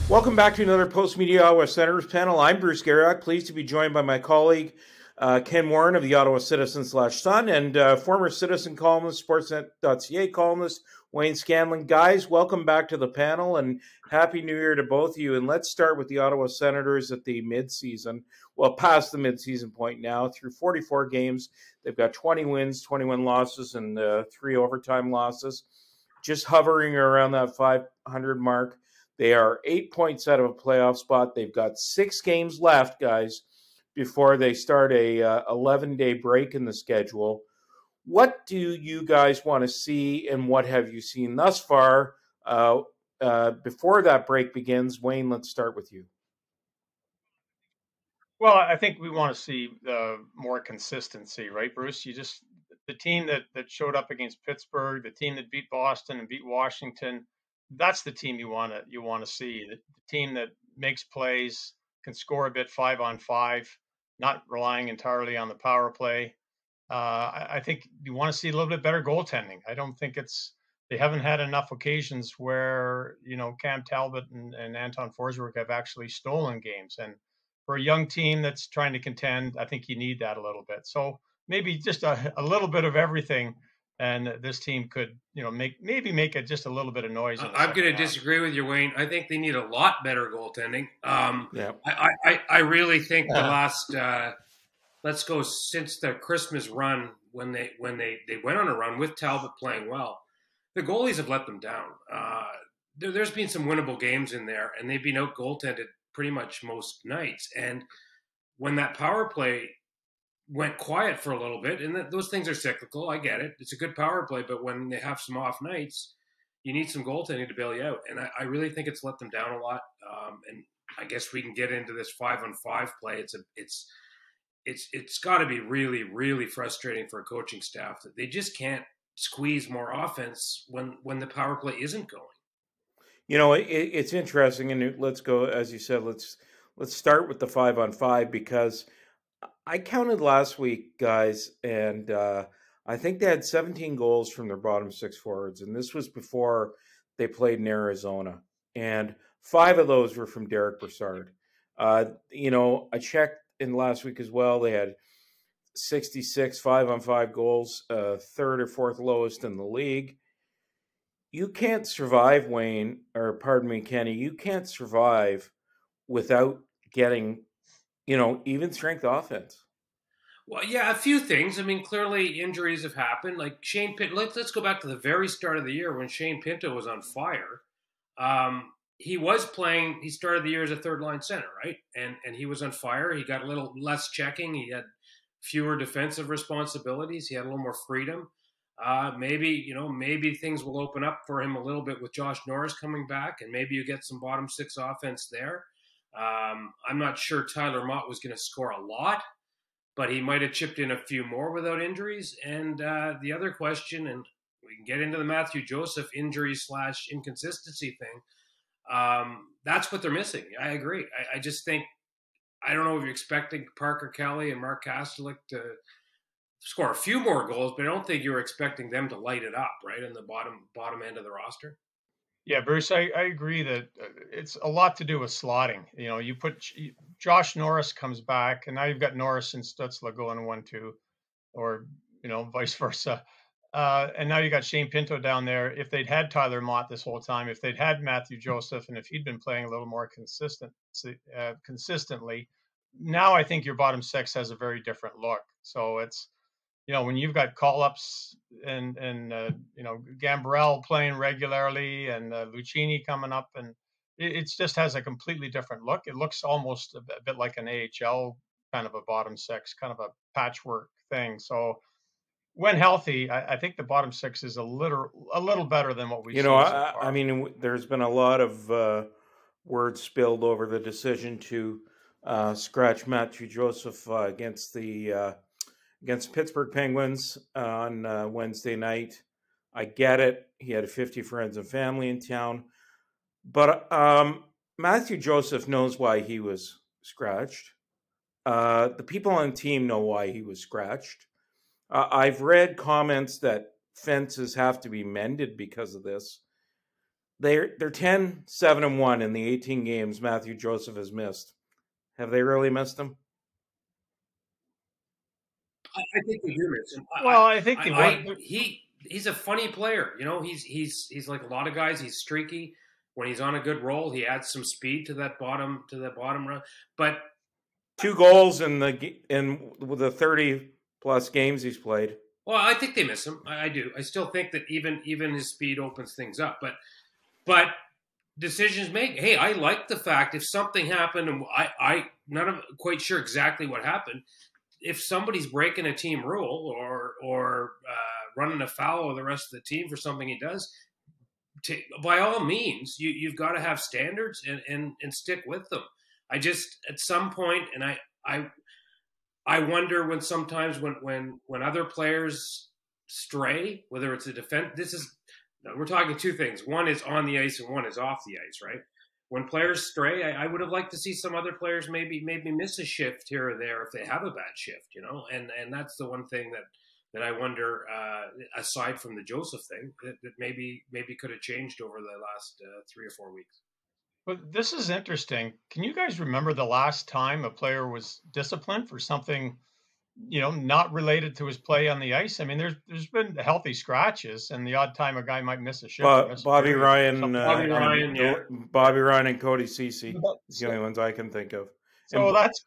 Welcome back to another Post Media Ottawa Senators panel. I'm Bruce Garriock, pleased to be joined by my colleague Ken Warren of the Ottawa Citizen/Sun and former Citizen columnist, Sportsnet.ca columnist Wayne Scanlon. Guys, welcome back to the panel and Happy New Year to both of you. And let's start with the Ottawa Senators at the midseason. Well, past the midseason point now, through 44 games, they've got 20 wins, 21 losses, and 3 overtime losses, just hovering around that 500 mark. They are 8 points out of a playoff spot. They've got 6 games left, guys, before they start a 11-day break in the schedule. What do you guys want to see, and what have you seen thus far before that break begins? Wayne, let's start with you. Well, I think we want to see more consistency, right, Bruce? The team that showed up against Pittsburgh, the team that beat Boston and beat Washington, that's the team you want to see. The team that makes plays, can score a bit 5-on-5, not relying entirely on the power play. I think you want to see a little bit better goaltending. I don't think they haven't had enough occasions where Cam Talbot and Anton Forsberg have actually stolen games. And for a young team that's trying to contend, I think you need that a little bit. So maybe just a little bit of everything, and this team could make it just a little bit of noise. I'm going to disagree with you, Wayne. I think they need a lot better goaltending. Yeah. I really think the last let's go since the Christmas run when they went on a run with Talbot playing well, the goalies have let them down. There's been some winnable games in there, and they've been out goaltended pretty much most nights. And when that power play went quiet for a little bit, and those things are cyclical, I get it. It's a good power play, but when they have some off nights, you need some goaltending to bail you out. And I really think it's let them down a lot. And I guess we can get into this 5-on-5 play. It's got to be really, really frustrating for a coaching staff that they just can't squeeze more offense when the power play isn't going. It's interesting, and let's go, as you said, let's start with the 5-on-5, because I counted last week, guys, and I think they had 17 goals from their bottom 6 forwards, and this was before they played in Arizona, and 5 of those were from Derek Brassard. I checked in last week as well. They had 66 5-on-5 goals, third or fourth lowest in the league. You can't survive, Wayne, or pardon me, Kenny, you can't survive without getting, even strength offense. Well, yeah, a few things. I mean, clearly injuries have happened. Like Shane Pinto, let's go back to the very start of the year when Shane Pinto was on fire. He was playing, he started the year as a third-line center, right? And he was on fire. He got a little less checking. He had fewer defensive responsibilities. He had a little more freedom. Maybe things will open up for him a little bit with Josh Norris coming back, and maybe you get some bottom 6 offense there. I'm not sure Tyler Mott was going to score a lot, but he might have chipped in a few more without injuries. And the other question, and we can get into the Matthew Joseph injury/inconsistency thing, that's what they're missing. I agree. I just think, I don't know if you're expecting Parker Kelly and Mark Kastelik to score a few more goals, but I don't think you're expecting them to light it up, right, in the bottom end of the roster. Yeah, Bruce, I agree that it's a lot to do with slotting. Josh Norris comes back, and now you've got Norris and Stützle going 1-2, or vice versa. And now you got Shane Pinto down there. If they'd had Tyler Mott this whole time, if they'd had Matthew Joseph, and if he'd been playing a little more consistently, now I think your bottom 6 has a very different look. So it's, when you've got call-ups and Gambrell playing regularly and Lucchini coming up, and it just has a completely different look. It looks almost a bit like an AHL kind of a bottom 6, kind of a patchwork thing. So when healthy, I think the bottom 6 is a little better than what we've seen so far. I mean, there's been a lot of words spilled over the decision to scratch Matthew Joseph against Pittsburgh Penguins on Wednesday night. I get it. He had 50 friends and family in town. But Matthew Joseph knows why he was scratched. The people on the team know why he was scratched. I've read comments that fences have to be mended because of this. they're 10-7-1 in the 18 games Matthew Joseph has missed. Have they really missed him? I think they do miss him. Well, I think he's a funny player. You know, he's like a lot of guys. He's streaky. When he's on a good roll, he adds some speed to that bottom run. But 2 goals in the 30+ games he's played. Well, I think they miss him. I do. I still think that even his speed opens things up. But decisions make. Hey, I like the fact if something happened, and I not quite sure exactly what happened. If somebody's breaking a team rule or running afoul of the rest of the team for something he does, by all means, you've got to have standards and stick with them. I just at some point, and I wonder when sometimes when other players stray, whether it's a defense. We're talking 2 things. One is on the ice and one is off the ice, right? When players stray, I would have liked to see some other players maybe miss a shift here or there if they have a bad shift, you know. And that's the one thing that I wonder, aside from the Joseph thing, that maybe could have changed over the last 3 or 4 weeks. But this is interesting. Can you guys remember the last time a player was disciplined for something, you know, not related to his play on the ice? I mean, there's been healthy scratches, and the odd time a guy might miss a shift. Bobby Ryan, yeah. Bobby Ryan, and Cody Ceci. The only ones I can think of. So that's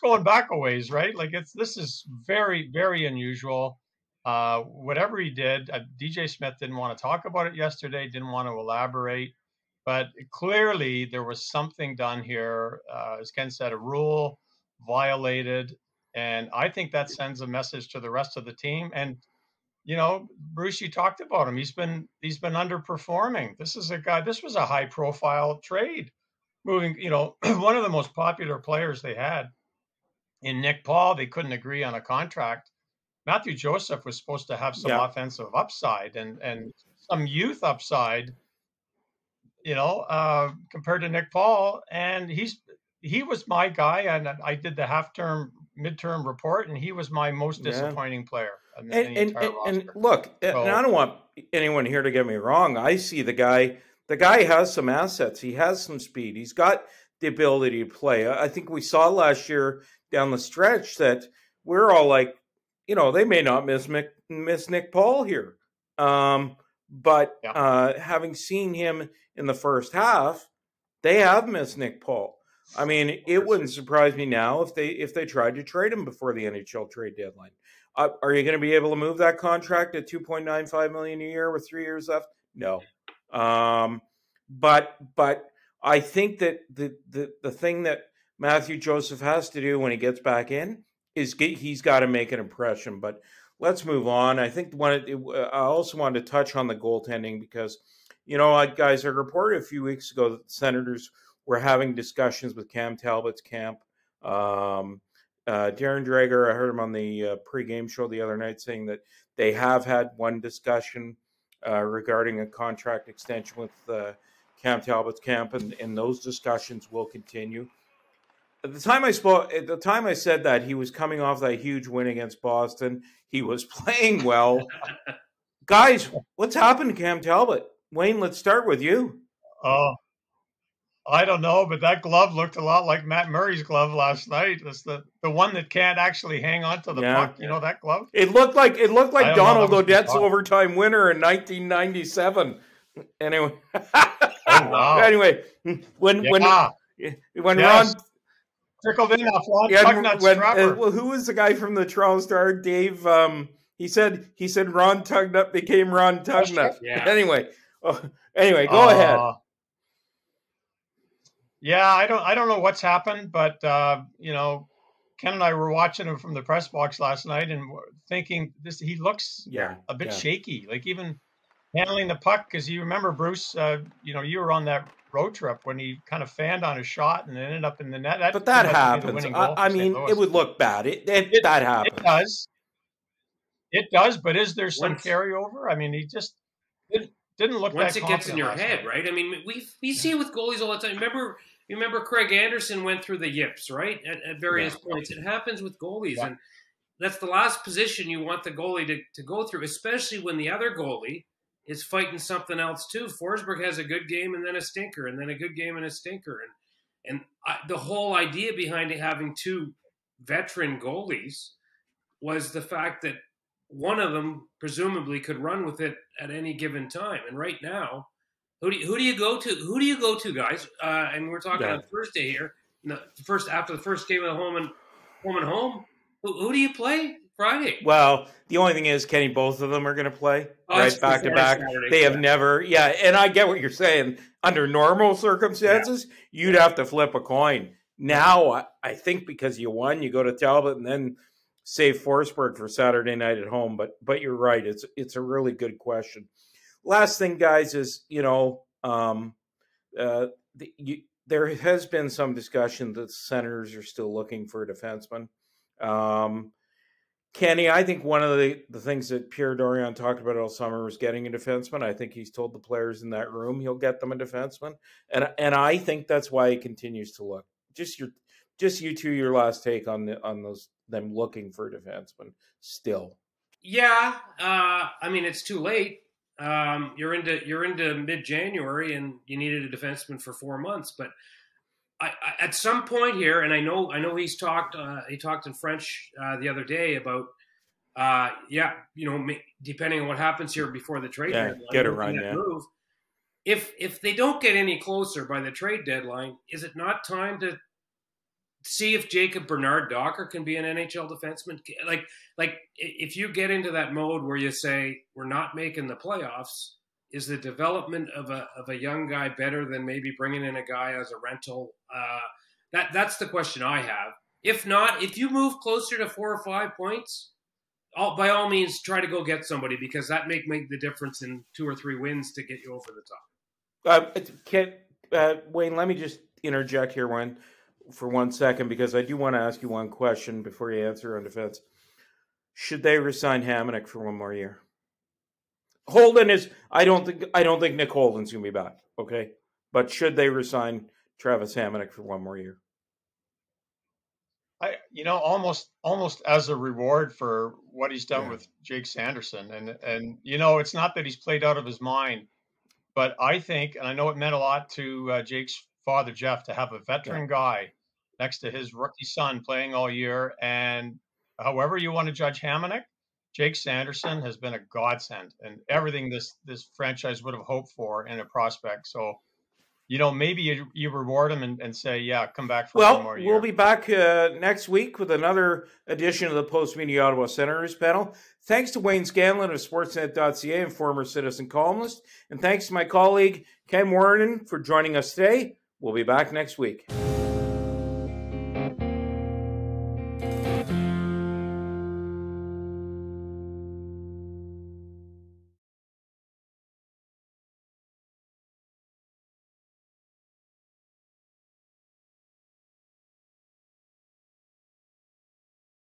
going back a ways, right? Like this is very, very unusual. Whatever he did, DJ Smith didn't want to talk about it yesterday, didn't want to elaborate, but clearly there was something done here. As Ken said, a rule violated, and I think that sends a message to the rest of the team. And you know, Bruce, you talked about him. He's been underperforming. This is a guy. This was a high profile trade. Moving, you know, one of the most popular players they had in Nick Paul, they couldn't agree on a contract. Matthew Joseph was supposed to have some offensive upside and some youth upside, you know, compared to Nick Paul. And he was my guy, and I did the midterm report, and he was my most disappointing player. And look, and I don't want anyone here to get me wrong. I see the guy. The guy has some assets. He has some speed. He's got the ability to play. I think we saw last year down the stretch that we're all like, you know, they may not miss Nick Paul here. But having seen him in the first half, they have missed Nick Paul. I mean, it wouldn't surprise me now if they tried to trade him before the NHL trade deadline. Are you going to be able to move that contract at $2.95 million a year with 3 years left? No. But I think that the thing that Matthew Joseph has to do when he gets back in is he's got to make an impression. But let's move on. I think I also wanted to touch on the goaltending because, you know, guys, I reported a few weeks ago that the Senators were having discussions with Cam Talbot's camp. Darren Dreger, I heard him on the pregame show the other night saying that they have had one discussion regarding a contract extension with Cam Talbot's camp, and those discussions will continue. At the time I said that, he was coming off that huge win against Boston. He was playing well. Guys, what's happened to Cam Talbot? Wayne, let's start with you. Oh, I don't know, but that glove looked a lot like Matt Murray's glove last night. It's the one that can't actually hang on to the puck. You know that glove? It looked like Donald Odette's overtime winner in 1997. Anyway, wow. Anyway, when Ron trickled in off Ron Tugnut's trapper. Well, who was the guy from the Toronto Star? Dave. He said Ron Tugnut became Ron Tugnut. Yeah. Anyway, go ahead. Yeah, I don't know what's happened, but you know, Ken and I were watching him from the press box last night and thinking he looks a bit shaky, like even handling the puck. Because you remember, Bruce, you know, you were on that road trip when he kind of fanned on a shot and ended up in the net. But that happens. I mean, it would look bad. That happens. It does. But is there some carryover? I mean, he just didn't look once that it gets in your night. head, right? I mean, we see it with goalies all the time. Remember Craig Anderson went through the yips, right? At various points. It happens with goalies. And that's the last position you want the goalie to go through, especially when the other goalie is fighting something else too. Forsberg has a good game and then a stinker, and then a good game and a stinker, and the whole idea behind it having two veteran goalies was the fact that one of them presumably could run with it at any given time. And right now, who do you go to? Who do you go to, guys? And we're talking on Thursday here. After the first game of the home and home. Who do you play Friday? Well, the only thing is, Kenny, both of them are going to play right back to back. Saturday, they have never, and I get what you're saying. Under normal circumstances, you'd have to flip a coin. Now, I think because you won, you go to Talbot and then save Forsberg for Saturday night at home. But you're right; it's a really good question. Last thing, guys, is there has been some discussion that the Senators are still looking for a defenseman. Kenny, I think one of the things that Pierre Dorion talked about all summer was getting a defenseman. I think he's told the players in that room he'll get them a defenseman, and I think that's why he continues to look. Just you two, your last take on them looking for a defenseman still. Yeah, I mean it's too late. You're into mid-January and you needed a defenseman for 4 months, but I at some point here, and I know he talked in French the other day about depending on what happens here before the trade deadline, get it right, move. If they don't get any closer by the trade deadline, is it not time to see if Jacob Bernard-Docker can be an NHL defenseman? Like if you get into that mode where you say we're not making the playoffs, is the development of a young guy better than maybe bringing in a guy as a rental? That's the question I have. If not, if you move closer to 4 or 5 points, by all means try to go get somebody, because that make the difference in 2 or 3 wins to get you over the top. Wayne, let me just interject here for 1 second, because I do want to ask you one question before you answer on defense. Should they resign Hamonic for 1 more year? Holden is. I don't think Nick Holden's going to be back. Okay, but should they resign Travis Hamonic for 1 more year? Almost as a reward for what he's done with Jake Sanderson, and it's not that he's played out of his mind, but I think, and I know it meant a lot to Jake's father Jeff to have a veteran guy next to his rookie son playing all year. And however you want to judge Hamonic, Jake Sanderson has been a godsend and everything this franchise would have hoped for in a prospect. So, maybe you reward him and say, come back for 1 more year. We'll be back next week with another edition of the Post Media Ottawa Senators panel. Thanks to Wayne Scanlon of Sportsnet.ca and former Citizen columnist. And thanks to my colleague Ken Warren for joining us today. We'll be back next week.